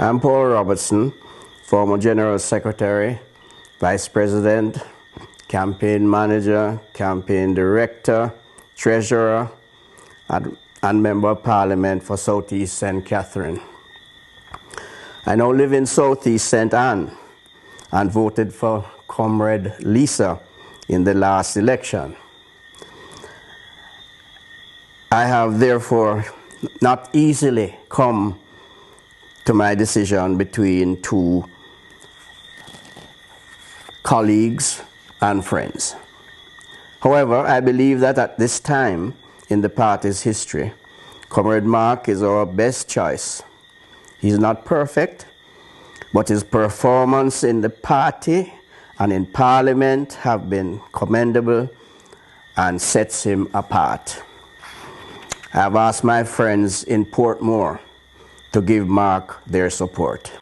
I'm Cde Robertson, former General Secretary, Vice President, Campaign Manager, Campaign Director, Treasurer, and Member of Parliament for Southeast St. Catherine. I now live in Southeast St. Anne and voted for Comrade Lisa in the last election. I have therefore not easily come to my decision between two colleagues and friends. However, I believe that at this time in the party's history, Comrade Mark is our best choice. He's not perfect, but his performance in the party and in Parliament have been commendable and sets him apart. I have asked my friends in Portmore to give Mark their support.